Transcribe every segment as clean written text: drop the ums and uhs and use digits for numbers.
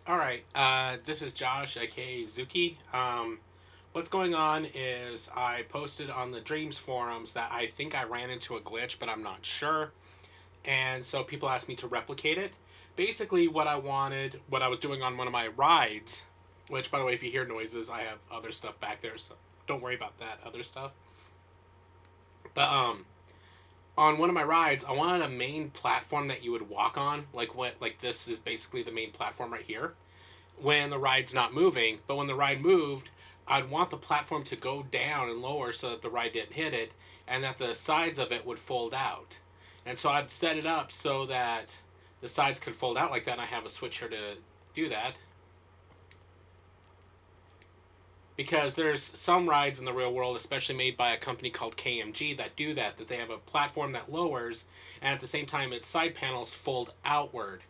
All right, this is Josh, aka Zuki. What's going on is I posted on the Dreams forums that I think I ran into a glitch, but I'm not sure. And so people asked me to replicate it. Basically, what I wanted, what I was doing on one of my rides, which, by the way, if you hear noises, I have other stuff back there, so don't worry about that other stuff. But on one of my rides, I wanted a main platform that you would walk on, like this is basically the main platform right here when the ride's not moving. But when the ride moved, I'd want the platform to go down and lower so that the ride didn't hit it and that the sides of it would fold out. And so I'd set it up so that the sides could fold out like that, and I have a switch here to do that. Because there's some rides in the real world, especially made by a company called KMG, that do that, that they have a platform that lowers, and at the same time its side panels fold outward.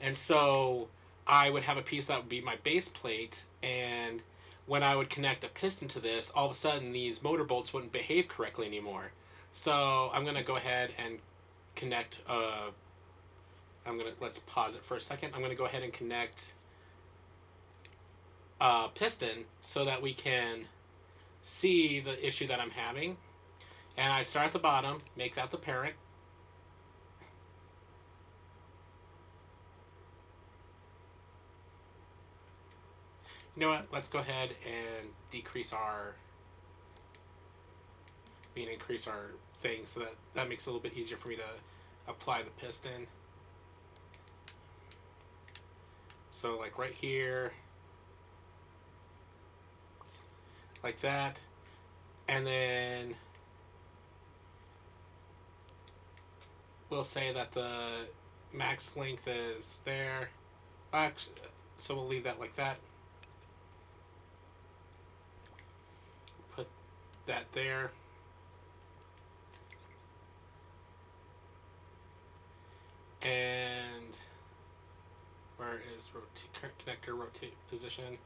And so I would have a piece that would be my base plate, and when I would connect a piston to this, all of a sudden these motor bolts wouldn't behave correctly anymore. So I'm gonna go ahead and connect. Let's pause it for a second. I'm gonna go ahead and connect a piston so that we can see the issue that I'm having. And I start at the bottom, make that the parent. You know what? Let's go ahead and increase our thing so that makes it a little bit easier for me to apply the piston. So like right here, like that, and then we'll say that the max length is there. So we'll leave that like that. Put that there. And where is connector rotate position?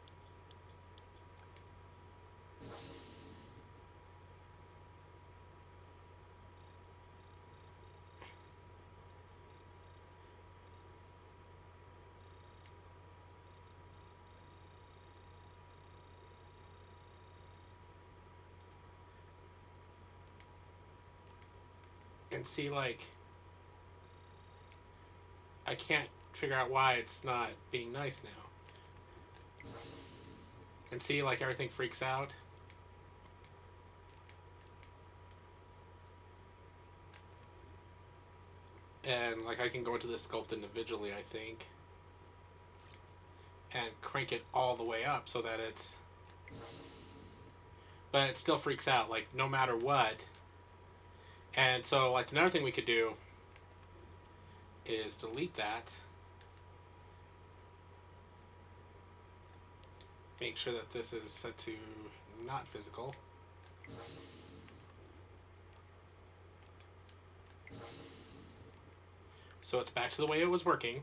And see, like, I can't figure out why it's not being nice now. And see, like, everything freaks out. And like I can go into this sculpt individually, I think, and crank it all the way up so that but it still freaks out, like no matter what. And so like another thing we could do is delete that, make sure that this is set to not physical. So it's back to the way it was working.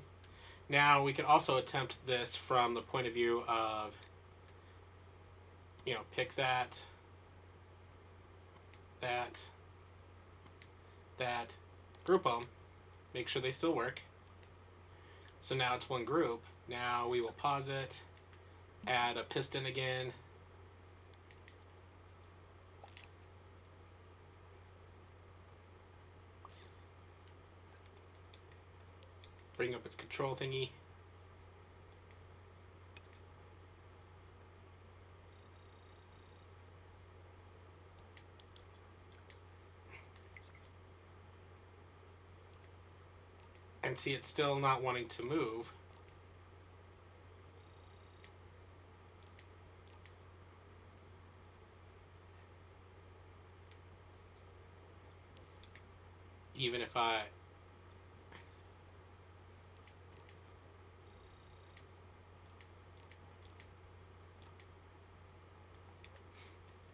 Now we could also attempt this from the point of view of, pick that, that, group them, make sure they still work. So now it's one group. Now we will pause it, add a piston again. Bring up its control thingy. And see, it's still not wanting to move. Even if I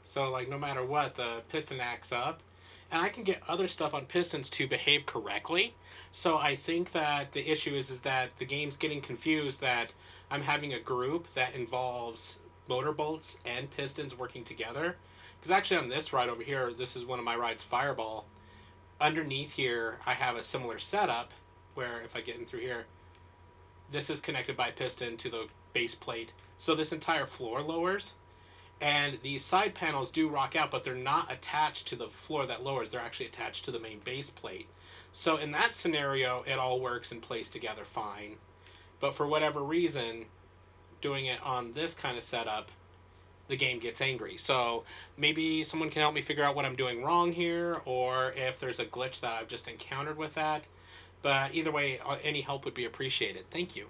so like no matter what, the piston acts up, and I can get other stuff on pistons to behave correctly. So I think that the issue is that the game's getting confused that I'm having a group that involves motor bolts and pistons working together. Because actually on this ride over here, this is one of my rides, Fireball. Underneath here, I have a similar setup where if I get in through here, this is connected by piston to the base plate. So this entire floor lowers, and these side panels do rock out, but they're not attached to the floor that lowers. They're actually attached to the main base plate. So in that scenario, it all works and plays together fine. But for whatever reason, doing it on this kind of setup, the game gets angry. So maybe someone can help me figure out what I'm doing wrong here, or if there's a glitch that I've just encountered with that. But either way, any help would be appreciated. Thank you.